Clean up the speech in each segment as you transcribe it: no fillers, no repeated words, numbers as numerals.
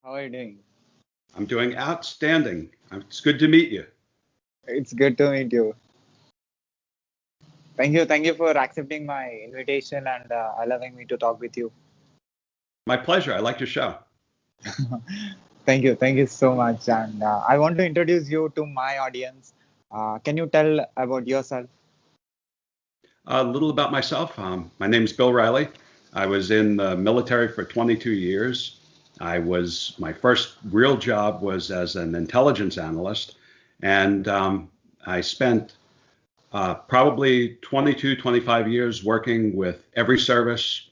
How are you doing? I'm doing outstanding. It's good to meet you. It's good to meet you. Thank you for accepting my invitation and allowing me to talk with you. My pleasure. I like your show. Thank you so much. And I want to introduce you to my audience. Can you tell about yourself? A little about myself. My name is Bill Riley. I was in the military for 22 years. My first real job was as an intelligence analyst, and I spent probably 22, 25 years working with every service,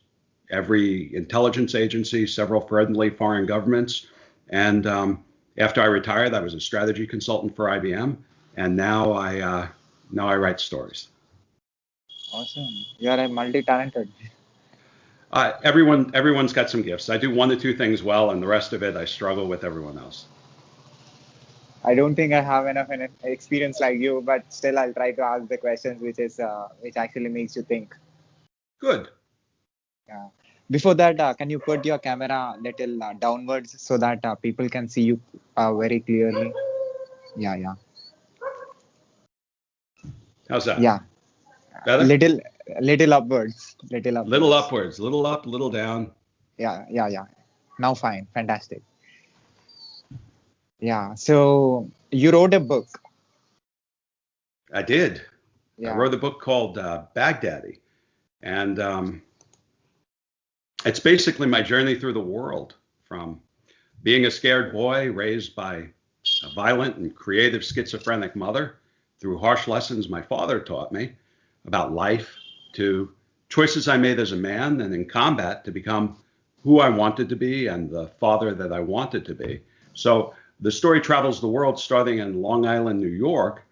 every intelligence agency, several friendly foreign governments. And after I retired, I was a strategy consultant for IBM, and now I write stories. Awesome. You are a multi-talented. Everyone's got some gifts. I do one or two things well, and the rest of it I struggle with everyone else. I don't think I have enough experience like you, but still I'll try to ask the questions which actually makes you think. Good. Yeah. Before that, can you put your camera little downwards so that people can see you very clearly? Yeah, yeah, How's that? yeah. Better? Little, little upwards, little Little upwards. upwards, little up, little down. Yeah, yeah, yeah. Now fine, fantastic. Yeah. So you wrote a book. I did. I Yeah. wrote a book called Baghdadi, and it's basically my journey through the world from being a scared boy raised by a violent and creative schizophrenic mother through harsh lessons my father taught me about life to choices I made as a man and in combat to become who I wanted to be and the father that I wanted to be. So the story travels the world starting in Long Island, New York,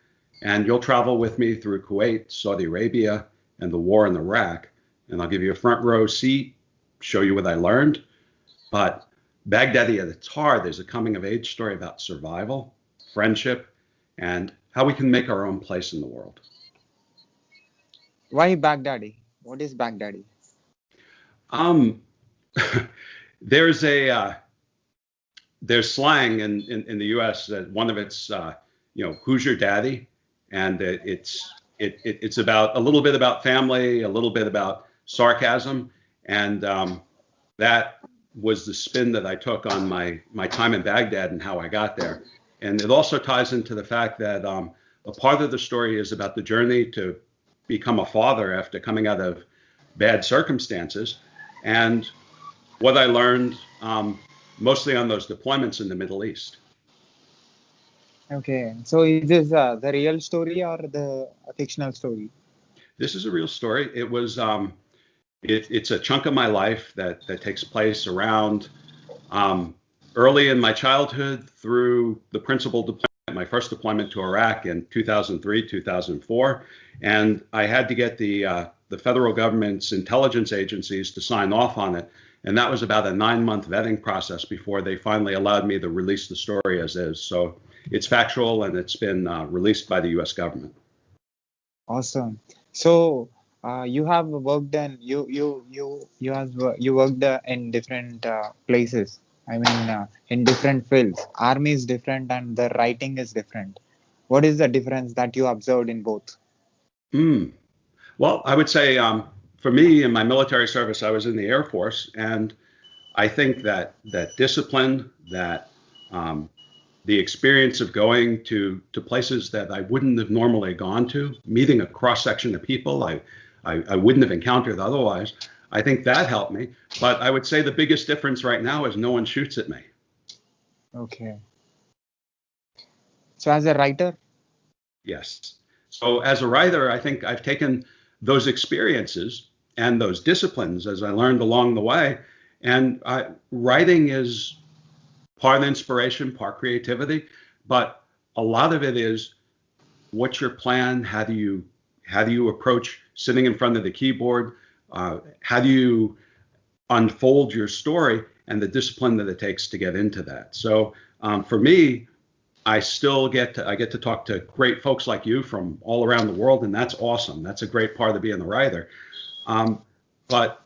and you'll travel with me through Kuwait, Saudi Arabia, and the war in Iraq. And I'll give you a front row seat, show you what I learned. But Baghdadi at its heart is a coming of age story about survival, friendship, and how we can make our own place in the world. Why Baghdadi? What is Baghdadi? Um, there's there's slang in the U.S. that one of its who's your daddy, and it's about a little bit about family, a little bit about sarcasm, and that was the spin that I took on my time in Baghdad and how I got there. And it also ties into the fact that a part of the story is about the journey to become a father after coming out of bad circumstances, and what I learned mostly on those deployments in the Middle East. Okay. So is this the real story or the fictional story? This is a real story. It's a chunk of my life that takes place around early in my childhood through the principal deployment, my first deployment to Iraq in 2003, 2004, and I had to get the federal government's intelligence agencies to sign off on it, and that was about a 9-month vetting process before they finally allowed me to release the story as is. So it's factual, and it's been released by the U.S. government. Awesome. So you have worked in you worked in different places. I mean, in different fields. Army is different and the writing is different. What is the difference that you observed in both? Hmm. Well, I would say for me in my military service, I was in the Air Force, and I think that discipline, that the experience of going to places that I wouldn't have normally gone to, meeting a cross section of people I wouldn't have encountered otherwise, I think that helped me. But I would say the biggest difference right now is no one shoots at me. Okay. So as a writer, Yes. So as a writer, I think I've taken those experiences and those disciplines as I learned along the way. And writing is part inspiration, part creativity, but a lot of it is what's your plan? How do you approach sitting in front of the keyboard? How do you unfold your story and the discipline that it takes to get into that? So for me, I get to talk to great folks like you from all around the world, and that's awesome. That's a great part of being a writer. But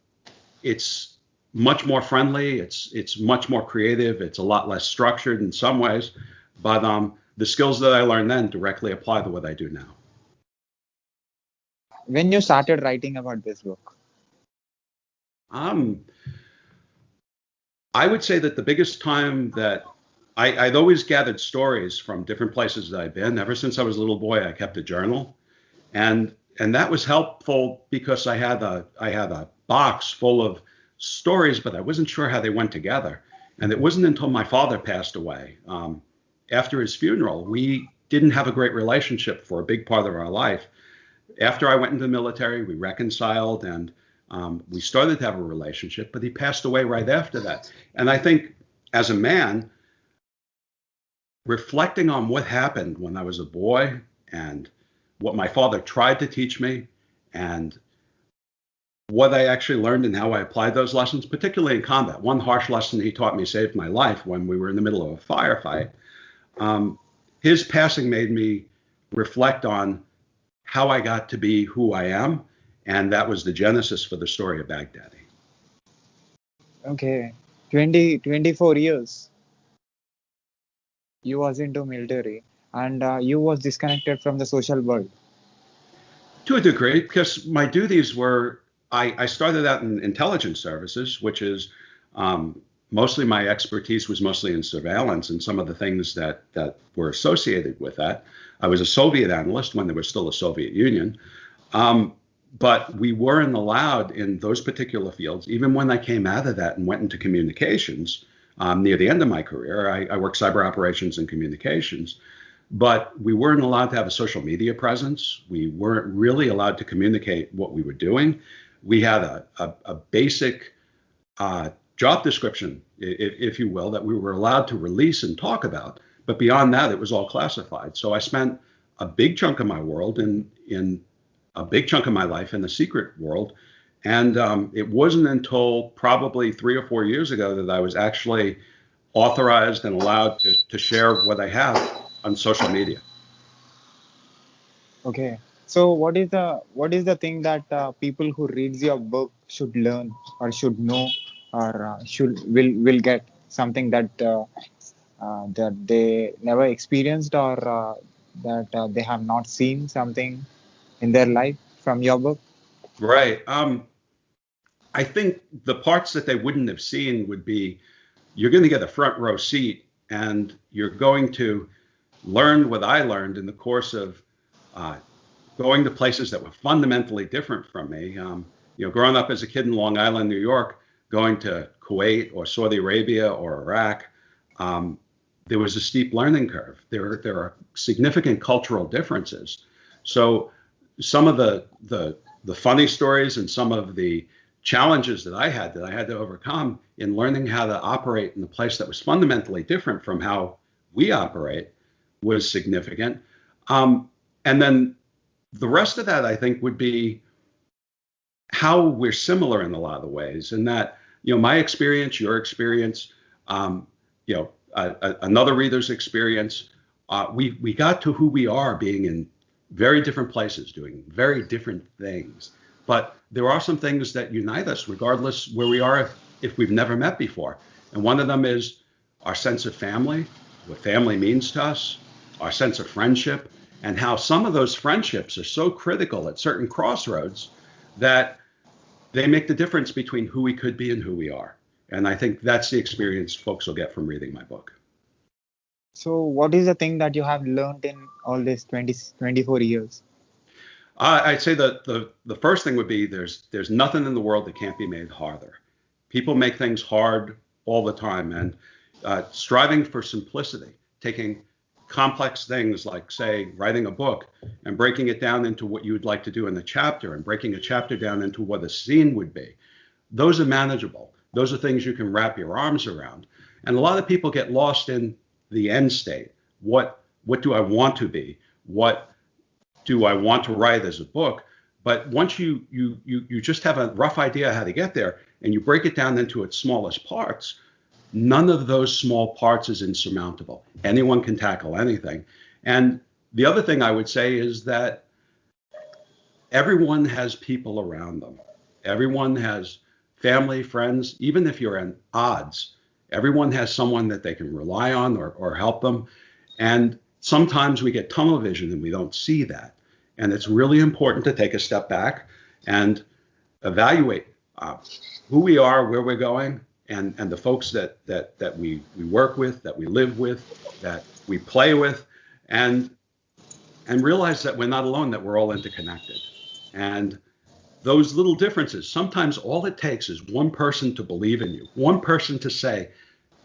it's much more friendly. It's much more creative. It's a lot less structured in some ways, but the skills that I learned then directly apply to what I do now. When you started writing about this book? Um, I would say that the biggest time that I'd always gathered stories from different places that I've been. Ever since I was a little boy, I kept a journal, and that was helpful because I had a box full of stories, but I wasn't sure how they went together. And it wasn't until my father passed away, after his funeral, we didn't have a great relationship for a big part of our life. After I went into the military, we reconciled and we started to have a relationship, but he passed away right after that. And I think as a man, reflecting on what happened when I was a boy and what my father tried to teach me and what I actually learned and how I applied those lessons, particularly in combat. One harsh lesson he taught me saved my life when we were in the middle of a firefight. His passing made me reflect on how I got to be who I am, and that was the genesis for the story of Baghdadi. Okay, 24 years you was into military, and you was disconnected from the social world. To a degree, because my duties were, I started out in intelligence services, which is mostly my expertise was mostly in surveillance and some of the things that were associated with that. I was a Soviet analyst when there was still a Soviet Union. But we weren't allowed in those particular fields. Even when I came out of that and went into communications near the end of my career, I worked cyber operations and communications, but we weren't allowed to have a social media presence. We weren't really allowed to communicate what we were doing. We had a basic job description, if you will, that we were allowed to release and talk about. But beyond that, it was all classified. So I spent a big chunk of my world in a big chunk of my life in the secret world. And it wasn't until probably 3 or 4 years ago that I was actually authorized and allowed to share what I have on social media. Okay, so what is the thing that people who reads your book should learn or should know or should will get something that they never experienced or that they have not seen something in their life from your book? Right. I think the parts that they wouldn't have seen would be you're going to get a front row seat and you're going to learn what I learned in the course of going to places that were fundamentally different from me. Growing up as a kid in Long Island, New York, going to Kuwait or Saudi Arabia or Iraq, there was a steep learning curve. There are significant cultural differences. So some of the funny stories and some of the challenges that I had to overcome in learning how to operate in a place that was fundamentally different from how we operate was significant. And then the rest of that, I think, would be how we're similar in a lot of the ways, and that my experience, your experience, another reader's experience, we got to who we are being in very different places, doing very different things. But there are some things that unite us, regardless where we are, if we've never met before. And one of them is our sense of family, what family means to us, our sense of friendship, and how some of those friendships are so critical at certain crossroads that they make the difference between who we could be and who we are. And I think that's the experience folks will get from reading my book. So what is the thing that you have learned in all this 24 years? I'd say that the first thing would be there's nothing in the world that can't be made harder. People make things hard all the time, and striving for simplicity, taking complex things like, say, writing a book and breaking it down into what you would like to do in the chapter and breaking a chapter down into what a scene would be. Those are manageable. Those are things you can wrap your arms around. And a lot of people get lost in the end state. What do I want to be? What do I want to write as a book? But once you just have a rough idea how to get there and you break it down into its smallest parts, none of those small parts is insurmountable. Anyone can tackle anything. And the other thing I would say is that everyone has people around them. Everyone has family, friends, even if you're in odds, everyone has someone that they can rely on or help them. And sometimes we get tunnel vision and we don't see that. And it's really important to take a step back and evaluate who we are, where we're going, and the folks that we work with, that we live with, that we play with, and realize that we're not alone, that we're all interconnected. And those little differences, sometimes all it takes is one person to believe in you, one person to say,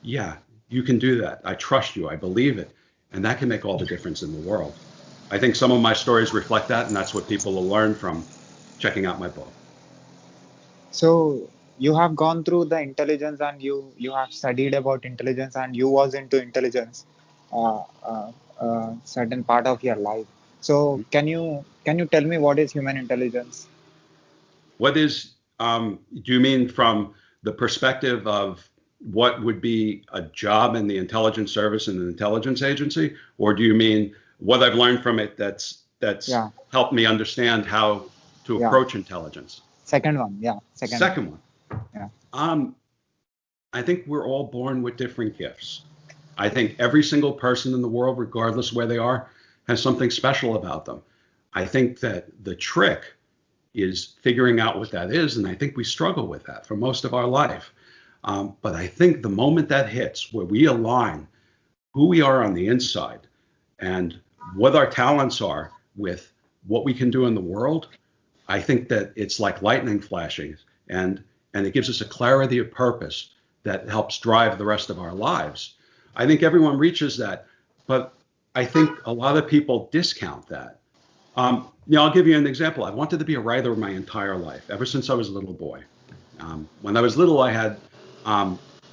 yeah, you can do that. I trust you. I believe it. And that can make all the difference in the world. I think some of my stories reflect that, and that's what people will learn from checking out my book. So you have gone through the intelligence, and you have studied about intelligence, and you was into intelligence certain part of your life. So can you tell me what is human intelligence? What is, do you mean from the perspective of what would be a job in the intelligence service in an intelligence agency? Or do you mean what I've learned from it that's Yeah, helped me understand how to yeah. approach intelligence? Second one. Yeah, second one. Second one, Yeah. um, I think we're all born with different gifts. I think every single person in the world, regardless of where they are, has something special about them. I think that the trick is figuring out what that is. And I think we struggle with that for most of our life. But I think the moment that hits, where we align who we are on the inside and what our talents are with what we can do in the world, I think that it's like lightning flashing, and it gives us a clarity of purpose that helps drive the rest of our lives. I think everyone reaches that, but I think a lot of people discount that. I'll give you an example. I wanted to be a writer my entire life, ever since I was a little boy. When I was little, I had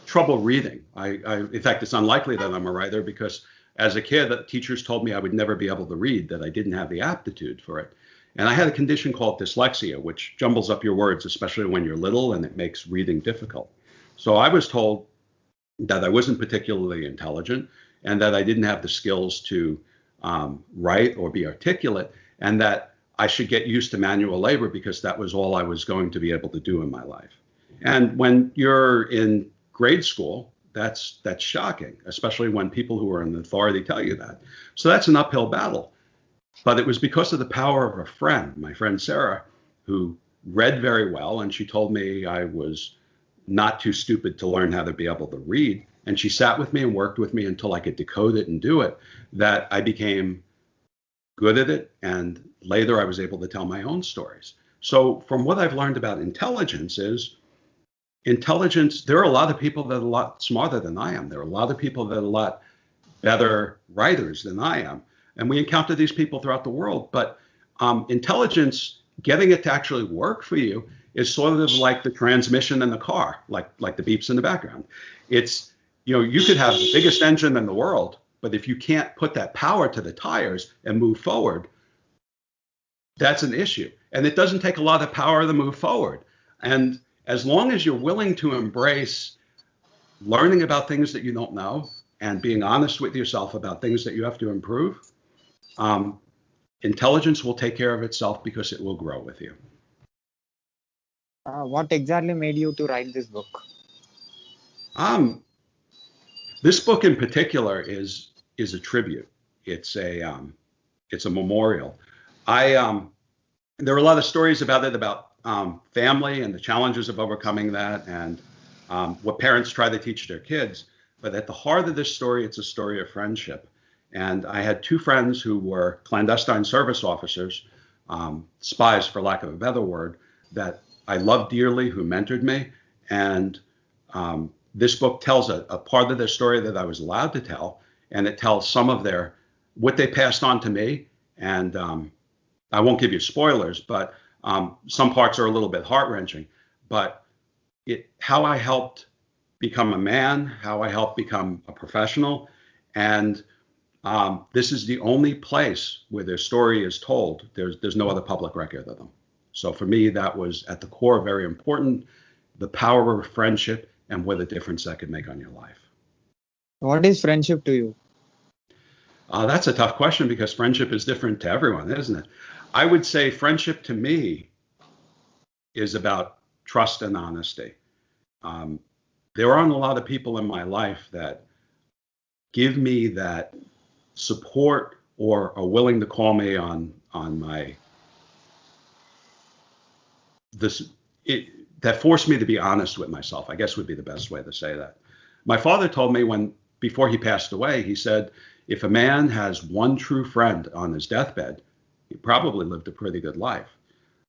trouble reading. In fact, it's unlikely that I'm a writer because as a kid, the teachers told me I would never be able to read, that I didn't have the aptitude for it. And I had a condition called dyslexia, which jumbles up your words, especially when you're little, and it makes reading difficult. So I was told that I wasn't particularly intelligent and that I didn't have the skills to write or be articulate, and that I should get used to manual labor because that was all I was going to be able to do in my life. And when you're in grade school, that's shocking, especially when people who are in authority tell you that. So that's an uphill battle. But it was because of the power of a friend, my friend Sarah, who read very well, and she told me I was not too stupid to learn how to be able to read. And she sat with me and worked with me until I could decode it and do it, that I became good at it. And later I was able to tell my own stories. So from what I've learned about intelligence is, intelligence, there are a lot of people that are a lot smarter than I am. There are a lot of people that are a lot better writers than I am. And we encounter these people throughout the world. But intelligence, getting it to actually work for you, is sort of like the transmission in the car, like the beeps in the background. It's, you could have the biggest engine in the world, but if you can't put that power to the tires and move forward, that's an issue. And it doesn't take a lot of power to move forward. And as long as you're willing to embrace learning about things that you don't know and being honest with yourself about things that you have to improve, intelligence will take care of itself because it will grow with you. What exactly made you to write this book? This book in particular is a tribute. It's a memorial. There are a lot of stories about it, about family and the challenges of overcoming that, and what parents try to teach their kids. But at the heart of this story, it's a story of friendship. And I had two friends who were clandestine service officers, spies for lack of a better word, that I loved dearly, who mentored me. And this book tells a part of their story that I was allowed to tell, and it tells some of what they passed on to me. And I won't give you spoilers, but some parts are a little bit heart-wrenching. But how I helped become a man, how I helped become a professional, and this is the only place where their story is told. There's no other public record of them. So for me, that was at the core very important, the power of friendship and what a difference that could make on your life. What is friendship to you? That's a tough question because friendship is different to everyone, isn't it? I would say friendship to me is about trust and honesty. There aren't a lot of people in my life that give me that support or are willing to call me on my this it that forced me to be honest with myself, I guess would be the best way to say that. My father told me before he passed away, he said, if a man has one true friend on his deathbed, he probably lived a pretty good life.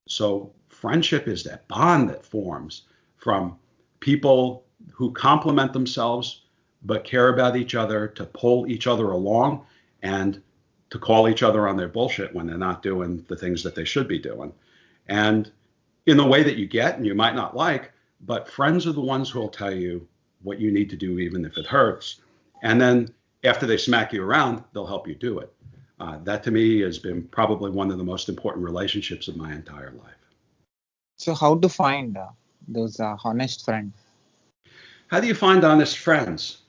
So friendship is that bond that forms from people who complement themselves but care about each other, to pull each other along and to call each other on their bullshit when they're not doing the things that they should be doing. And in the way that you get and you might not like, but friends are the ones who will tell you what you need to do, even if it hurts. And then after they smack you around, they'll help you do it. That to me has been probably one of the most important relationships of my entire life. So how to find those honest friends? How do you find honest friends?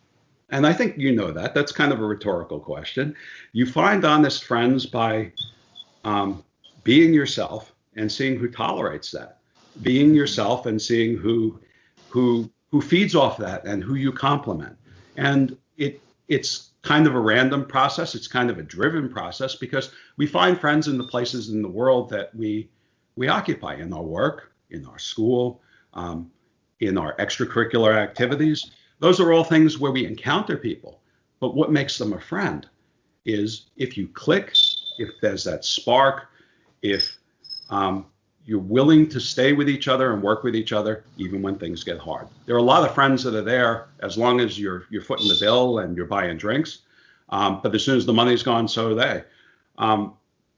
And I think you know that. That's kind of a rhetorical question. You find honest friends by being yourself and seeing who tolerates that. Being yourself and seeing who feeds off that and who you compliment. And it's kind of a random process. It's kind of a driven process because we find friends in the places in the world that we occupy, in our work, in our school, in our extracurricular activities. Those are all things where we encounter people. But what makes them a friend is if you click, if there's that spark, if you're willing to stay with each other and work with each other, even when things get hard. There are a lot of friends that are there as long as you're footing the bill and you're buying drinks. But as soon as the money's gone, so are they.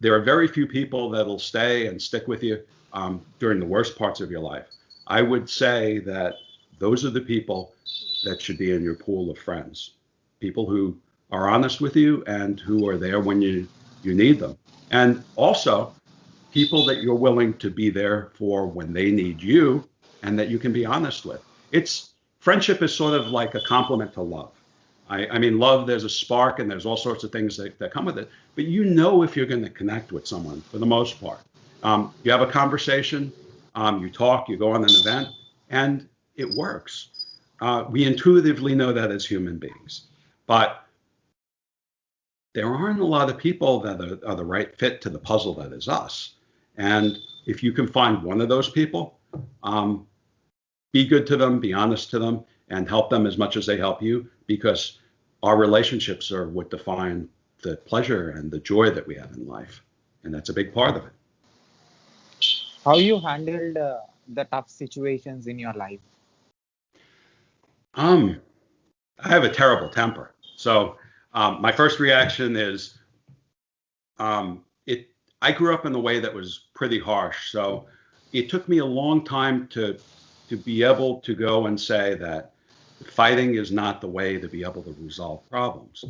There are very few people that'll stay and stick with you during the worst parts of your life. I would say that those are the people that should be in your pool of friends. People who are honest with you and who are there when you need them. And also people that you're willing to be there for when they need you and that you can be honest with. Friendship is sort of like a complement to love. I mean, love, there's a spark and there's all sorts of things that come with it. But you know if you're going to connect with someone for the most part. You have a conversation, you talk, you go on an event, and it works. We intuitively know that as human beings. But there aren't a lot of people that are the right fit to the puzzle that is us. And if you can find one of those people, be good to them, be honest to them, and help them as much as they help you, because our relationships are what define the pleasure and the joy that we have in life. And that's a big part of it. How you handled the tough situations in your life? I have a terrible temper. So my first reaction is I grew up in a way that was pretty harsh. So it took me a long time to be able to go and say that fighting is not the way to be able to resolve problems.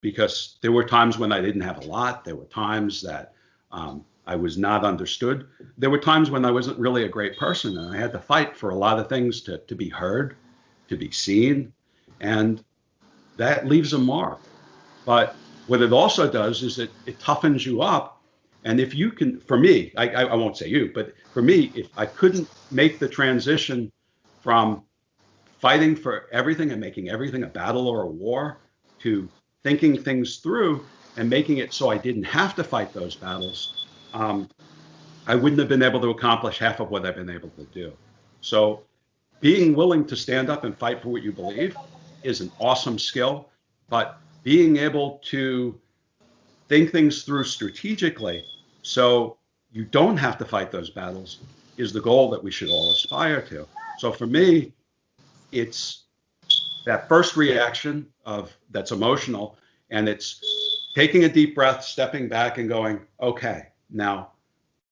Because there were times when I didn't have a lot. There were times that I was not understood. There were times when I wasn't really a great person, and I had to fight for a lot of things to be heard, to be seen, and that leaves a mark. But what it also does is it toughens you up. And if you can, for me, I won't say you, but for me, if I couldn't make the transition from fighting for everything and making everything a battle or a war to thinking things through and making it so I didn't have to fight those battles, I wouldn't have been able to accomplish half of what I've been able to do. So being willing to stand up and fight for what you believe is an awesome skill, but being able to think things through strategically so you don't have to fight those battles is the goal that we should all aspire to. So for me, it's that first reaction that's emotional, and it's taking a deep breath, stepping back and going, okay, now,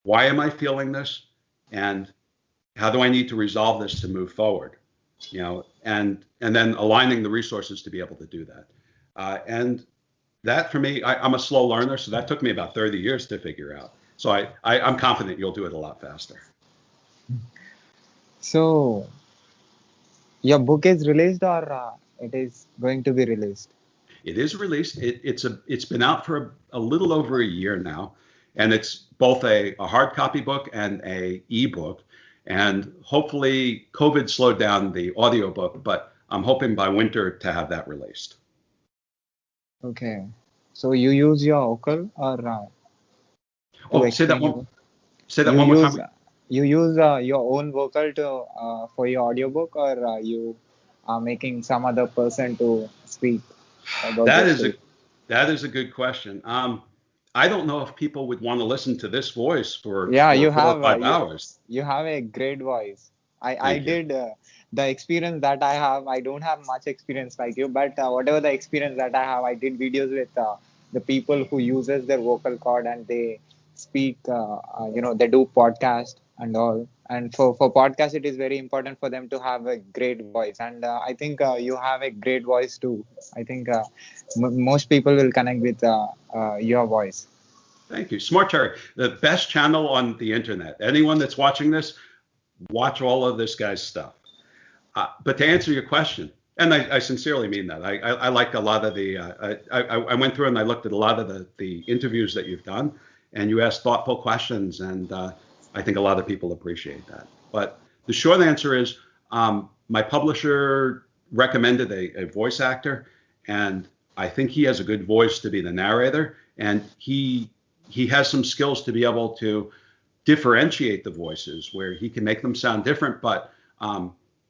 why am I feeling this? And how do I need to resolve this to move forward? And then aligning the resources to be able to do that. And that for me, I'm a slow learner, so that took me about 30 years to figure out. So I'm confident you'll do it a lot faster. So your book is released, or it is going to be released? It is released. It's been out for a little over a year now, and it's both a hard copy book and a ebook. And hopefully COVID slowed down the audiobook, but I'm hoping by winter to have that released. Okay. So you use your vocal or to Oh, explain your say that you one more use time. you use your own vocal to for your audiobook, or you are making some other person to speak about the That is a story? that is a good question. I don't know if people would want to listen to this voice for Yeah, 4 or 5 hours. you have a great voice. I Thank you. did the experience that I have. I don't have much experience like you, but whatever the experience that I have, I did videos with the people who uses their vocal cord, and they speak. They do podcast and all. And for podcast, it is very important for them to have a great voice. And I think you have a great voice too. I think most people will connect with your voice. Thank you. Smart Cherry, the best channel on the internet. Anyone that's watching this, watch all of this guy's stuff. But to answer your question, and I sincerely mean that, I like a lot of the, I went through and I looked at a lot of the interviews that you've done, and you asked thoughtful questions, and I think a lot of people appreciate that. But the short answer is my publisher recommended a voice actor, and I think he has a good voice to be the narrator, and he has some skills to be able to differentiate the voices where he can make them sound different, but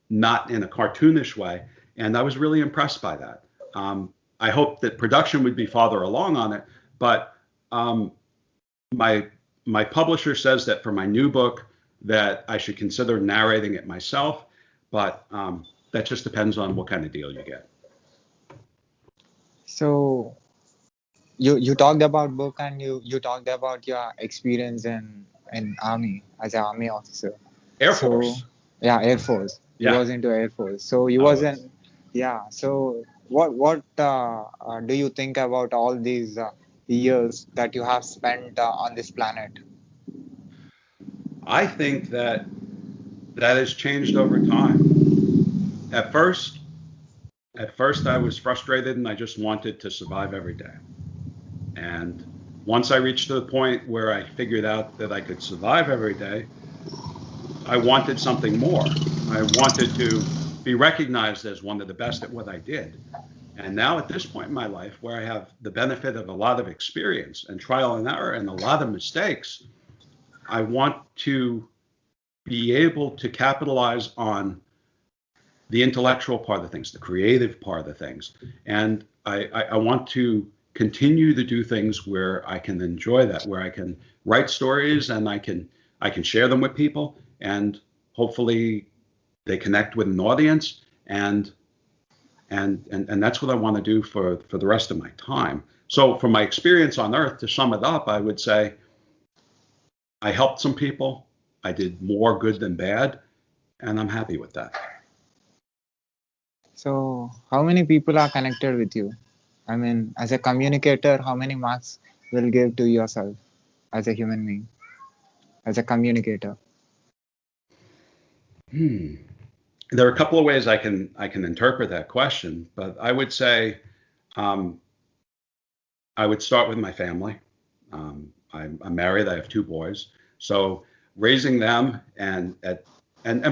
not in a cartoonish way. And I was really impressed by that. I hope that production would be farther along on it, but my my publisher says that for my new book that I should consider narrating it myself, but that just depends on what kind of deal you get. So you talked about book, and you talked about your experience in army as an army officer. Air So Force. yeah, Air Force. You Yeah, was into Air Force. So you I was was. in yeah. So what do you think about all these years that you have spent on this planet? I think that that has changed over time. At first, at first I was frustrated and I just wanted to survive every day. And once I reached to the point where I figured out that I could survive every day, I wanted something more. I wanted to be recognized as one of the best at what I did. And now at this point in my life, where I have the benefit of a lot of experience and trial and error and a lot of mistakes, I want to be able to capitalize on the intellectual part of things, the creative part of the things. And I want to continue to do things where I can enjoy that, where I can write stories and I can share them with people, and hopefully they connect with an audience, and that's what I want to do for the rest of my time. So from my experience on Earth, to sum it up, I would say I helped some people. I did more good than bad, and I'm happy with that. So how many people are connected with you? I mean, as a communicator, how many marks will give to yourself as a human being, as a communicator? Hmm. There are a couple of ways I can interpret that question, but I would say um, I would start with my family. I'm married. I have two boys, so raising them and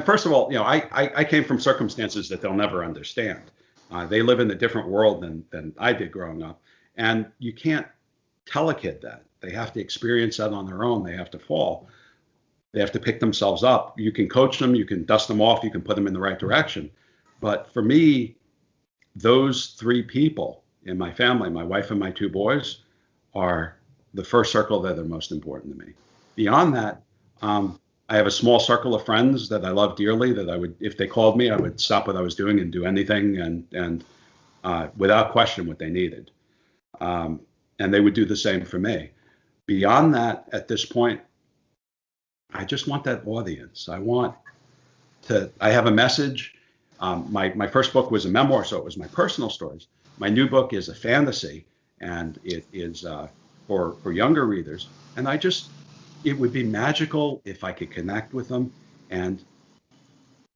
first of all, I came from circumstances that they'll never understand. They live in a different world than I did growing up, and you can't tell a kid that. They have to experience that on their own. They have to fall. They have to pick themselves up. You can coach them, you can dust them off, you can put them in the right direction. But for me, those three people in my family, my wife and my two boys, are the first circle that are most important to me. Beyond that, I have a small circle of friends that I love dearly. That I would, if they called me, I would stop what I was doing and do anything, and without question, what they needed, um, and they would do the same for me. Beyond that, at this point, I just want that audience. I have a message. My first book was a memoir, so it was my personal stories. My new book is a fantasy, and it is for younger readers. And it would be magical if I could connect with them, and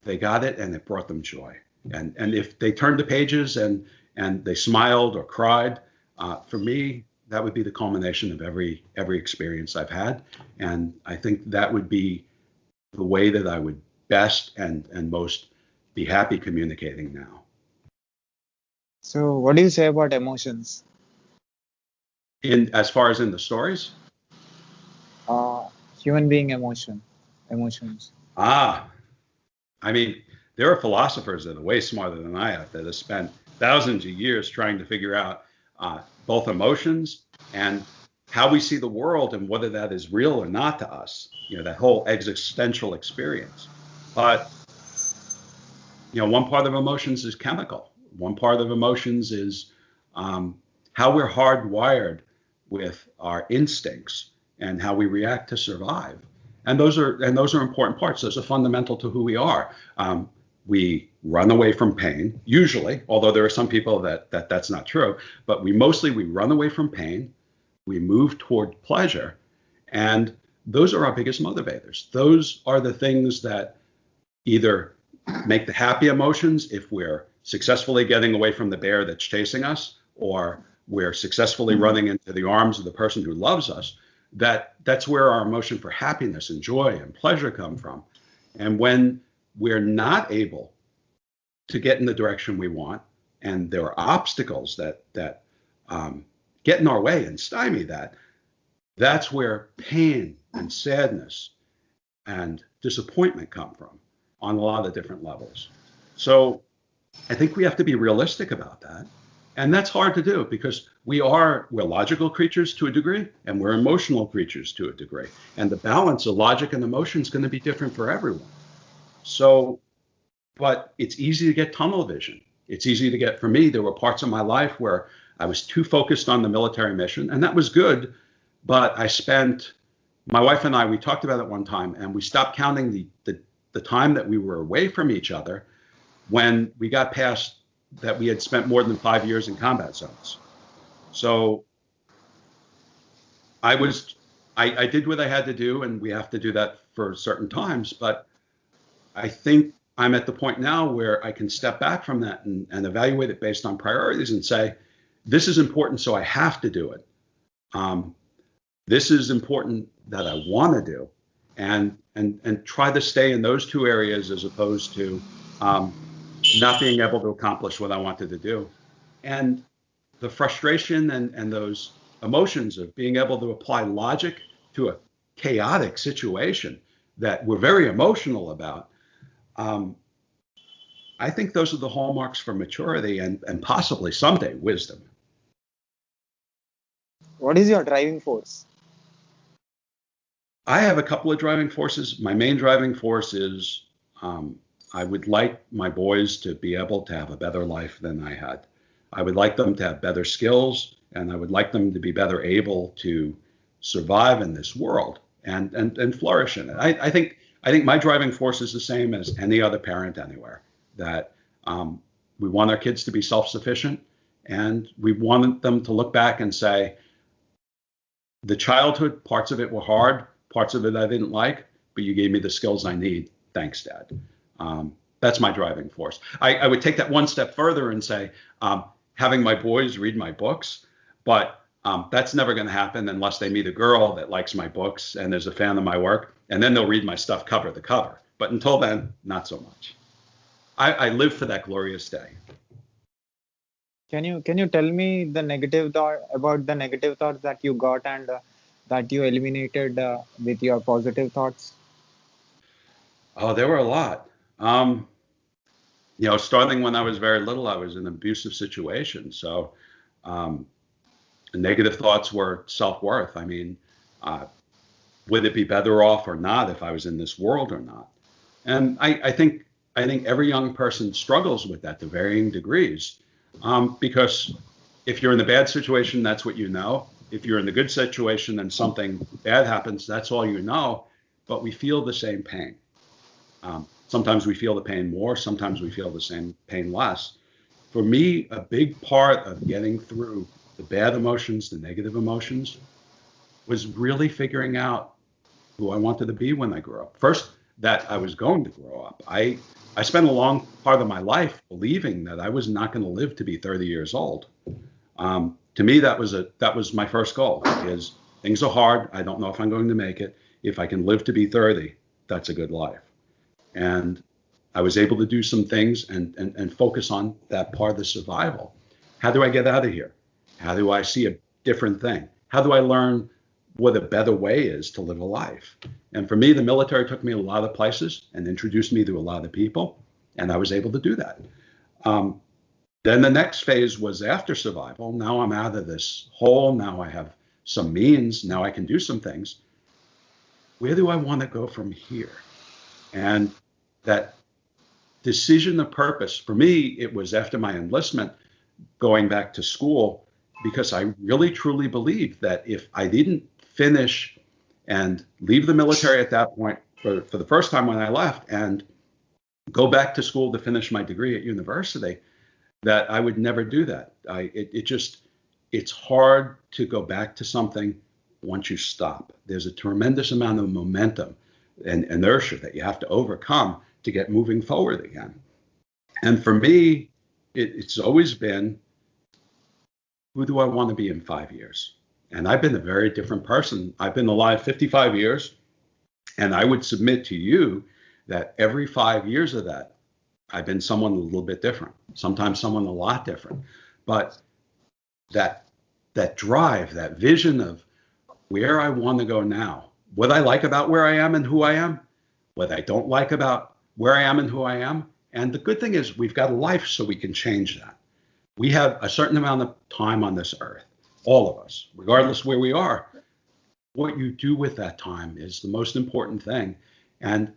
they got it, and it brought them joy. And if they turned the pages and they smiled or cried, for me, that would be the culmination of every experience I've had. And I think that would be the way that I would best and most be happy communicating now. So, what do you say about emotions? In as far as in the stories, Uh, Human being emotions. ah, I mean, there are philosophers that are way smarter than I have that have spent thousands of years trying to figure out both emotions and how we see the world and whether that is real or not to us. You know, that whole existential experience. But one part of emotions is chemical. One part of emotions is how we're hardwired with our instincts and how we react to survive. And those are important parts. Those are fundamental to who we are. We run away from pain, usually, although there are some people that's not true. But we run away from pain. We move toward pleasure, and those are our biggest motivators. Those are the things that either make the happy emotions if we're successfully getting away from the bear that's chasing us, or we're successfully running into the arms of the person who loves us. That's where our emotion for happiness and joy and pleasure come from. And when we're not able to get in the direction we want, and there are obstacles that get in our way and stymie that, that's where pain and sadness and disappointment come from on a lot of different levels. So I think we have to be realistic about that. And that's hard to do because we're logical creatures to a degree, and we're emotional creatures to a degree. And the balance of logic and emotion is going to be different for everyone. So, but it's easy to get tunnel vision. It's easy to get, for me, there were parts of my life where I was too focused on the military mission, and that was good. But my wife and I, we talked about it one time, and we stopped counting the time that we were away from each other when we got past that we had spent more than 5 years in combat zones. So I did what I had to do, and we have to do that for certain times. But I think I'm at the point now where I can step back from that and evaluate it based on priorities and say, this is important, so I have to do it. This is important that I want to do, and try to stay in those two areas as opposed to not being able to accomplish what I wanted to do. And the frustration and those emotions of being able to apply logic to a chaotic situation that we're very emotional about, I think those are the hallmarks for maturity and possibly someday wisdom. What is your driving force? I have a couple of driving forces. My main driving force is I would like my boys to be able to have a better life than I had. I would like them to have better skills, and I would like them to be better able to survive in this world and flourish in it. I think my driving force is the same as any other parent anywhere, that we want our kids to be self-sufficient, and we want them to look back and say, the childhood, parts of it were hard, parts of it I didn't like, but you gave me the skills I need. Thanks, Dad. That's my driving force. I would take that one step further and say, having my boys read my books, but that's never going to happen unless they meet a girl that likes my books and is a fan of my work, and then they'll read my stuff cover to cover. But until then, not so much. I live for that glorious day. Can you tell me the negative thought about the negative thoughts that you got and that you eliminated with your positive thoughts? Oh, there were a lot. Starting when I was very little, I was in an abusive situation. So negative thoughts were self-worth. I mean, would it be better off or not if I was in this world or not? And I think every young person struggles with that to varying degrees, because if you're in the bad situation, that's what you know. If you're in the good situation and something bad happens, that's all you know. But we feel the same pain. Sometimes we feel the pain more, sometimes we feel the same pain less. For me, a big part of getting through the bad emotions, the negative emotions, was really figuring out who I wanted to be when I grew up. First, that I was going to grow up. I spent a long part of my life believing that I was not going to live to be 30 years old. To me, that was my first goal. Is things are hard. I don't know if I'm going to make it. If I can live to be 30, that's a good life. And I was able to do some things and focus on that part of the survival. How do I get out of here? How do I see a different thing? How do I learn what a better way is to live a life? And for me, the military took me a lot of places and introduced me to a lot of people, and I was able to do that. Then the next phase was after survival. Now I'm out of this hole. Now I have some means. Now I can do some things. Where do I want to go from here? And that decision of purpose, for me, it was after my enlistment, going back to school, because I really truly believed that if I didn't finish and leave the military at that point for the first time when I left and go back to school to finish my degree at university, that I would never do that. It's hard to go back to something once you stop. There's a tremendous amount of momentum and inertia that you have to overcome to get moving forward again. And for me, it's always been, who do I want to be in 5 years? And I've been a very different person. I've been alive 55 years, and I would submit to you that every 5 years of that, I've been someone a little bit different, sometimes someone a lot different. But that drive, that vision of where I want to go now, what I like about where I am and who I am, what I don't like about where I am and who I am. And the good thing is we've got a life so we can change that. We have a certain amount of time on this earth, all of us, regardless where we are. What you do with that time is the most important thing. And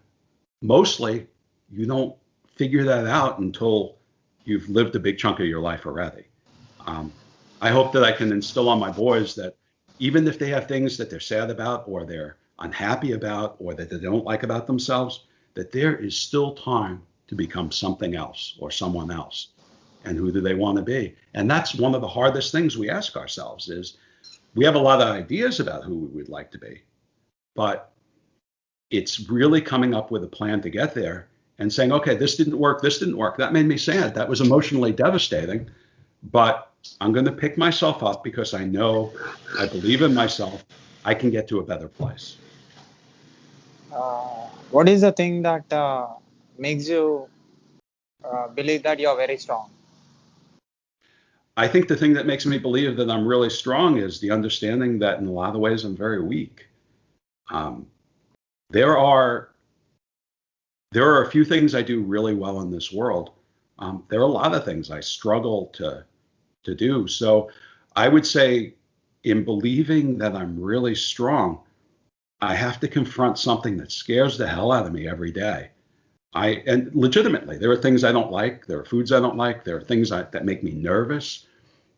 mostly you don't figure that out until you've lived a big chunk of your life already. I hope that I can instill on my boys that even if they have things that they're sad about or they're unhappy about or that they don't like about themselves, that there is still time to become something else or someone else. And who do they want to be? And that's one of the hardest things we ask ourselves is we have a lot of ideas about who we would like to be, but it's really coming up with a plan to get there and saying, okay, this didn't work. That made me sad. That was emotionally devastating, but I'm going to pick myself up because I know, I believe in myself, I can get to a better place. What is the thing that makes you believe that you are very strong? I think the thing that makes me believe that I'm really strong is the understanding that in a lot of ways I'm very weak. There are a few things I do really well in this world. There are a lot of things I struggle to do. So I would say in believing that I'm really strong, I have to confront something that scares the hell out of me every day. And legitimately, there are things I don't like. There are foods I don't like. There are things that make me nervous.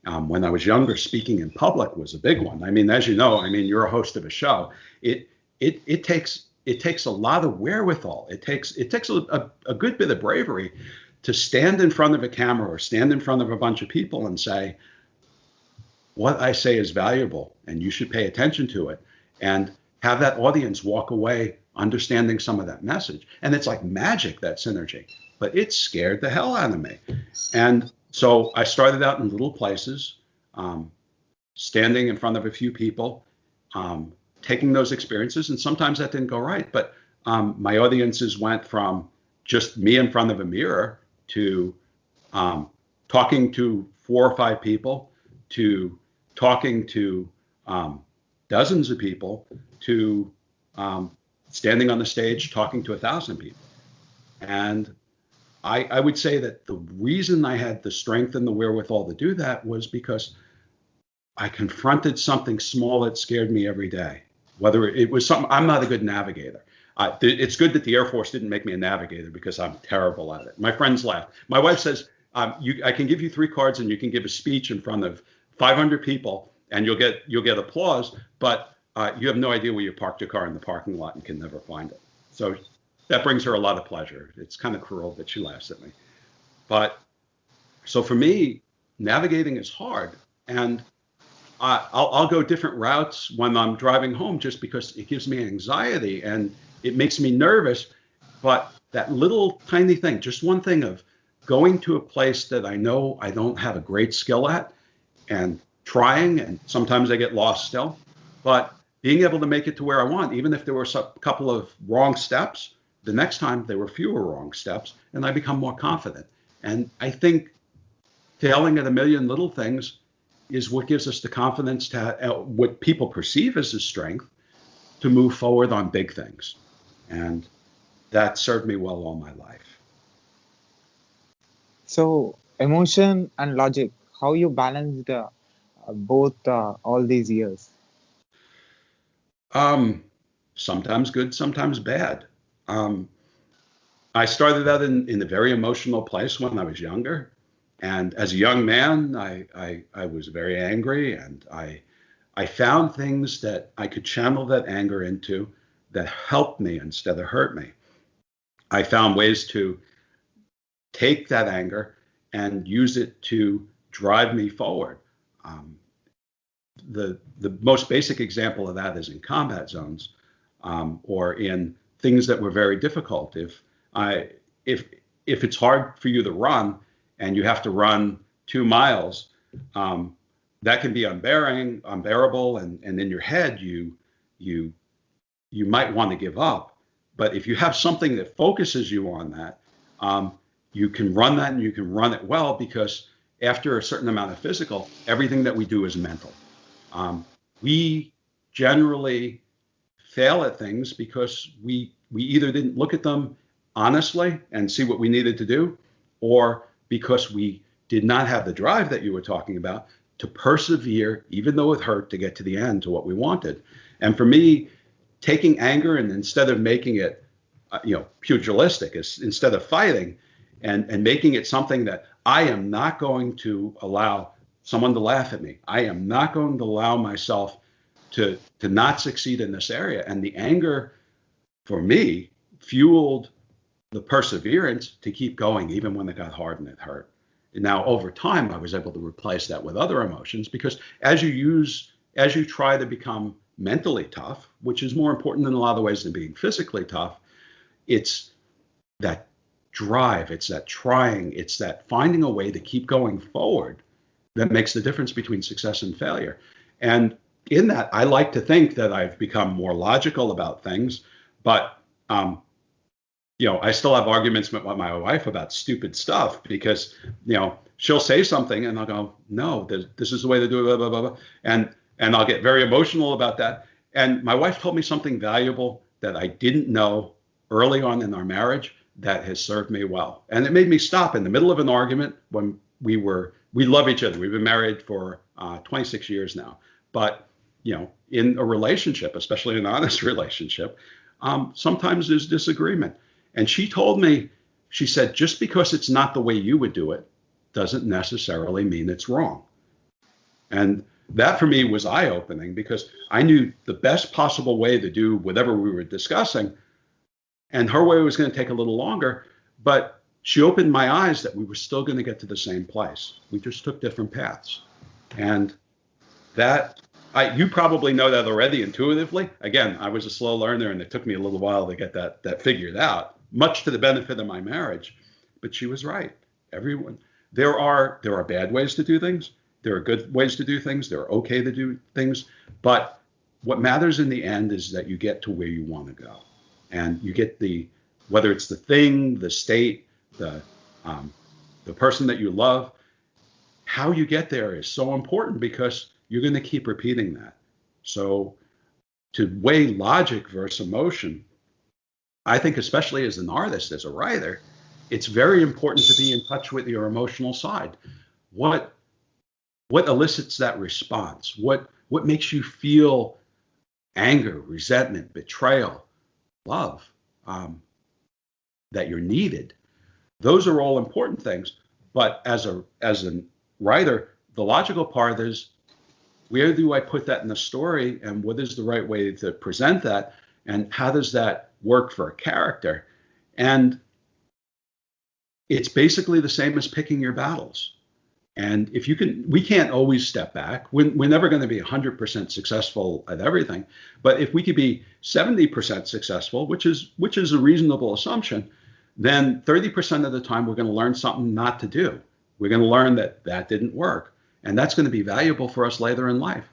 When I was younger, speaking in public was a big one. I mean, as you know, you're a host of a show. It takes a lot of wherewithal. It takes a good bit of bravery to stand in front of a camera or stand in front of a bunch of people and say, what I say is valuable and you should pay attention to it, and have that audience walk away understanding some of that message. And it's like magic, that synergy, but it scared the hell out of me. And so I started out in little places, standing in front of a few people, taking those experiences, and sometimes that didn't go right, but my audiences went from just me in front of a mirror to talking to 4 or 5 people, to talking to dozens of people, to standing on the stage talking to 1,000 people. And I would say that the reason I had the strength and the wherewithal to do that was because I confronted something small that scared me every day. Whether it was something, I'm not a good navigator. It's good that the Air Force didn't make me a navigator because I'm terrible at it. My friends laugh. My wife says, I can give you 3 cards and you can give a speech in front of 500 people and you'll get applause, but you have no idea where you parked your car in the parking lot and can never find it. So that brings her a lot of pleasure. It's kind of cruel that she laughs at me. But so for me, navigating is hard. And I'll go different routes when I'm driving home just because it gives me anxiety and it makes me nervous. But that little tiny thing, just one thing of going to a place that I know I don't have a great skill at and trying, and sometimes I get lost still, but being able to make it to where I want, even if there were a couple of wrong steps, the next time there were fewer wrong steps, and I become more confident. And I think failing at a million little things is what gives us the confidence to what people perceive as a strength to move forward on big things. And that served me well all my life. So emotion and logic, how you balance the both all these years? Um, Sometimes good, sometimes bad. Um, I started out in a very emotional place when I was younger. And as a young man, I was very angry, and I found things that I could channel that anger into that helped me instead of hurt me. I found ways to take that anger and use it to drive me forward. Um, the most basic example of that is in combat zones, or in things that were very difficult. I if if it's hard for you to run and you have to run 2 miles, um, that can be unbearable, and in your head you you might want to give up. But if you have something that focuses you on that, um, you can run that, and you can run it well, because after a certain amount of physical, everything that we do is mental. We generally fail at things because we either didn't look at them honestly and see what we needed to do, or because we did not have the drive that you were talking about to persevere, even though it hurt, to get to the end, to what we wanted. And for me, taking anger, and instead of making it pugilistic, instead of fighting, and making it something that I am not going to allow someone to laugh at me. I am not going to allow myself to not succeed in this area. And the anger, for me, fueled the perseverance to keep going even when it got hard and it hurt. And now over time, I was able to replace that with other emotions, because as you try to become mentally tough, which is more important in a lot of ways than being physically tough, it's that drive, it's that trying, it's that finding a way to keep going forward that makes the difference between success and failure. And in that, I like to think that I've become more logical about things, but I still have arguments with my wife about stupid stuff, because she'll say something and I'll go, no, this is the way to do it, blah, blah, blah, blah. And I'll get very emotional about that. And my wife told me something valuable that I didn't know early on in our marriage that has served me well. And it made me stop in the middle of an argument when we love each other. We've been married for 26 years now. But, in a relationship, especially an honest relationship, sometimes there's disagreement. And she told me, she said, just because it's not the way you would do it doesn't necessarily mean it's wrong. And that for me was eye-opening, because I knew the best possible way to do whatever we were discussing, and her way was going to take a little longer, but she opened my eyes that we were still going to get to the same place. We just took different paths. And you probably know that already intuitively. Again, I was a slow learner, and it took me a little while to get that figured out, much to the benefit of my marriage. But she was right. There are bad ways to do things. There are good ways to do things. They're okay to do things. But what matters in the end is that you get to where you want to go. And you get whether it's the thing, the state, the person that you love, how you get there is so important, because you're going to keep repeating that. So to weigh logic versus emotion, I think, especially as an artist, as a writer, it's very important to be in touch with your emotional side. What elicits that response? What makes you feel anger, resentment, betrayal, love, that you're needed? Those are all important things. But as a writer, the logical part is, where do I put that in the story, and what is the right way to present that, and how does that work for a character? And it's basically the same as picking your battles. And we can't always step back. We're never going to be 100% successful at everything. But if we could be 70% successful, which is a reasonable assumption, then 30% of the time we're going to learn something not to do. We're going to learn that didn't work. And that's going to be valuable for us later in life.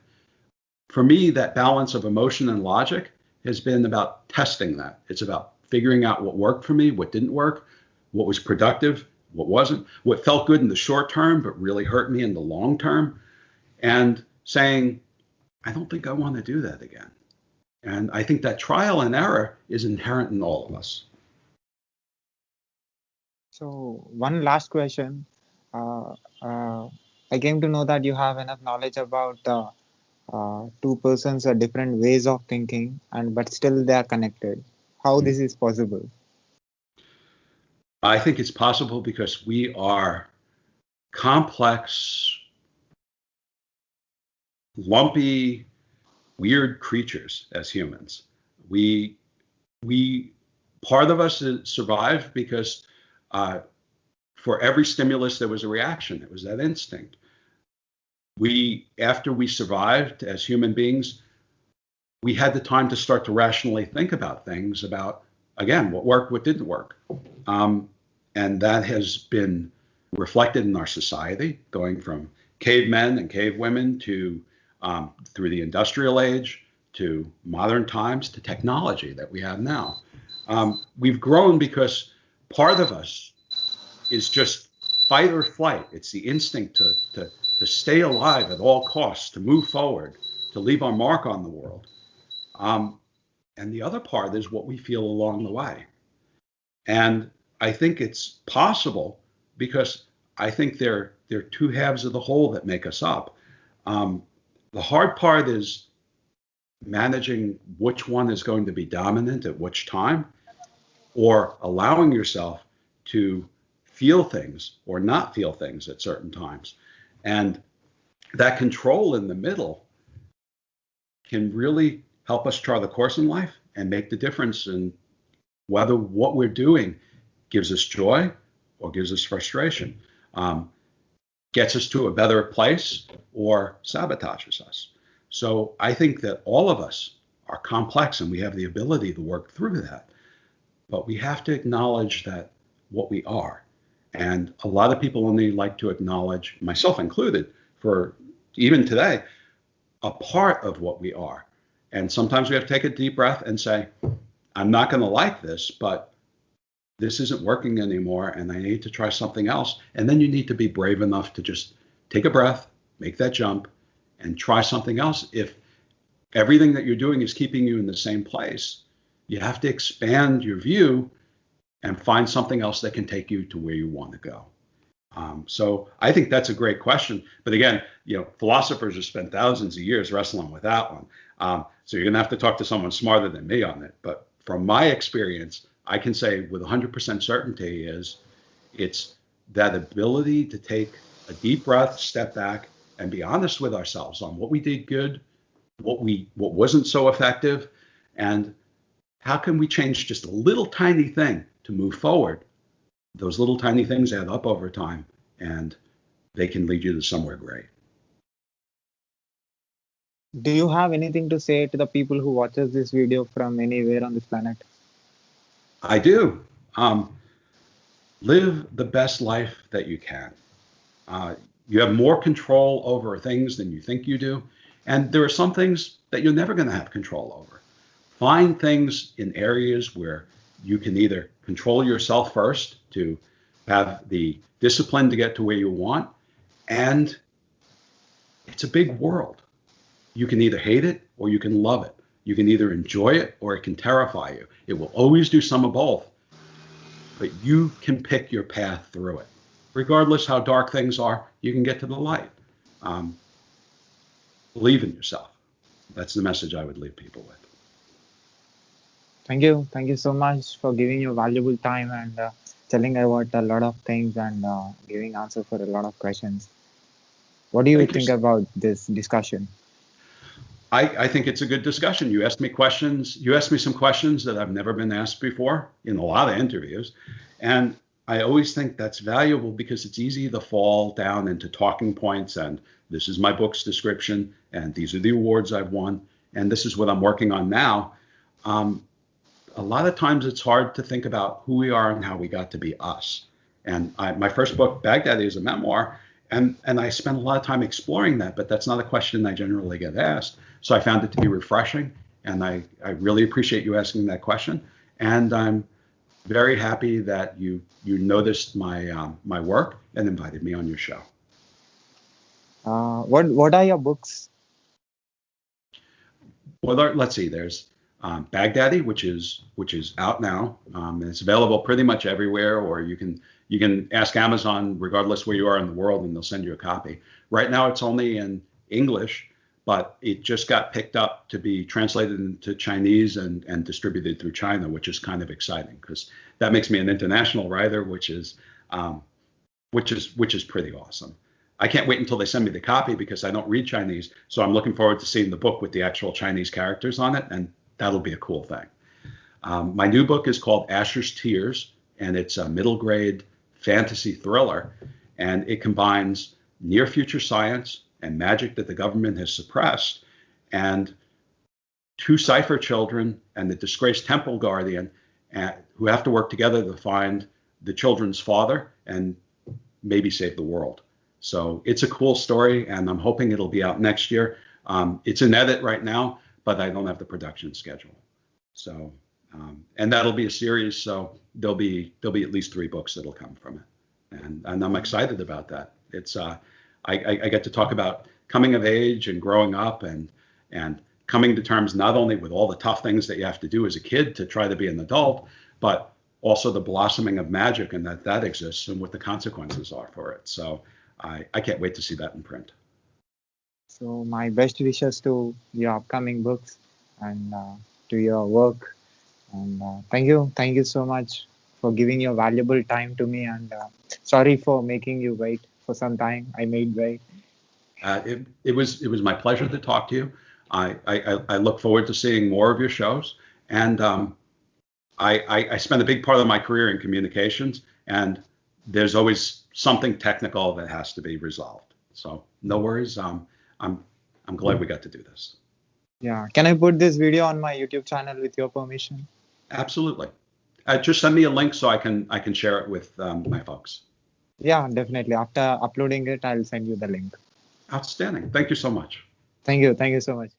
for me, that balance of emotion and logic has been about testing that. It's about figuring out what worked for me, what didn't work, what was productive, what wasn't, what felt good in the short term, but really hurt me in the long term, and saying, I don't think I want to do that again. And I think that trial and error is inherent in all of us. So one last question. Uh, uh, I came to know that you have enough knowledge about two persons are different ways of thinking, and but still they are connected. How this is possible? I think it's possible because we are complex, lumpy, weird creatures as humans. We we part of us survived because for every stimulus there was a reaction. It was that instinct. After we survived as human beings, we had the time to start to rationally think about things, about again what worked, what didn't work, and that has been reflected in our society, going from cavemen and cavewomen to through the industrial age to modern times to technology that we have now. We've grown because part of us is just fight or flight. It's the instinct to stay alive at all costs, to move forward, to leave our mark on the world. And the other part is what we feel along the way. And I think it's possible because I think there are two halves of the whole that make us up. The hard part is managing which one is going to be dominant at which time, or allowing yourself to feel things or not feel things at certain times. And that control in the middle can really help us chart the course in life and make the difference in whether what we're doing gives us joy or gives us frustration, gets us to a better place or sabotages us. So I think that all of us are complex and we have the ability to work through that. But we have to acknowledge that what we are. And a lot of people only like to acknowledge, myself included, for even today, a part of what we are. And sometimes we have to take a deep breath and say, I'm not going to like this, but this isn't working anymore and I need to try something else. And then you need to be brave enough to just take a breath, make that jump, and try something else. If everything that you're doing is keeping you in the same place, you have to expand your view and find something else that can take you to where you want to go. So I think that's a great question. But again, philosophers have spent thousands of years wrestling with that one. So you're going to have to talk to someone smarter than me on it. But from my experience, I can say with 100% certainty it's that ability to take a deep breath, step back, and be honest with ourselves on what we did good, what wasn't so effective, and how can we change just a little tiny thing to move forward. Those little tiny things add up over time, and they can lead you to somewhere great. Do you have anything to say to the people who watches this video from anywhere on this planet? I do. Live the best life that you can. You have more control over things than you think you do. And there are some things that you're never going to have control over. Find things in areas where you can either control yourself first to have the discipline to get to where you want. And it's a big world. You can either hate it or you can love it. You can either enjoy it or it can terrify you. It will always do some of both. But you can pick your path through it. Regardless how dark things are, you can get to the light. Believe in yourself. That's the message I would leave people with. Thank you. Thank you so much for giving your valuable time and telling about a lot of things and giving answer for a lot of questions. What do you Thank you. think about this discussion? I think it's a good discussion. You asked me questions. You asked me some questions that I've never been asked before in a lot of interviews. And I always think that's valuable because it's easy to fall down into talking points. And this is my book's description. And these are the awards I've won. And this is what I'm working on now. A lot of times it's hard to think about who we are and how we got to be us. And my first book, Baghdad, is a memoir. And I spend a lot of time exploring that, but that's not a question I generally get asked. So I found it to be refreshing, and I really appreciate you asking that question. And I'm very happy that you noticed my work and invited me on your show. What are your books? Well, let's see. There's Baghdadi, which is out now. It's available pretty much everywhere, or you can ask Amazon, regardless where you are in the world, and they'll send you a copy. Right now, it's only in English, but it just got picked up to be translated into Chinese and distributed through China, which is kind of exciting because that makes me an international writer, which is pretty awesome. I can't wait until they send me the copy because I don't read Chinese. So I'm looking forward to seeing the book with the actual Chinese characters on it, and that'll be a cool thing. My new book is called Asher's Tears, and it's a middle grade fantasy thriller, and it combines near future science and magic that the government has suppressed, and two cipher children and the disgraced temple guardian who have to work together to find the children's father and maybe save the world. So it's a cool story, and I'm hoping it'll be out next year. It's in edit right now, but I don't have the production schedule. So, and that'll be a series. So there'll be at least 3 books that'll come from it, and I'm excited about that. It's I get to talk about coming of age and growing up and coming to terms not only with all the tough things that you have to do as a kid to try to be an adult, but also the blossoming of magic and that exists and what the consequences are for it. So I can't wait to see that in print. So my best wishes to your upcoming books and to your work. And thank you so much for giving your valuable time to me. And sorry for making you wait for some time. I made wait. It was my pleasure to talk to you. I look forward to seeing more of your shows. And I spent a big part of my career in communications, and there's always something technical that has to be resolved. So no worries. I'm glad we got to do this. Yeah. Can I put this video on my YouTube channel with your permission? Absolutely. Just send me a link so I can share it with my folks. Yeah, definitely. After uploading it, I'll send you the link. Outstanding. Thank you so much. Thank you. Thank you so much.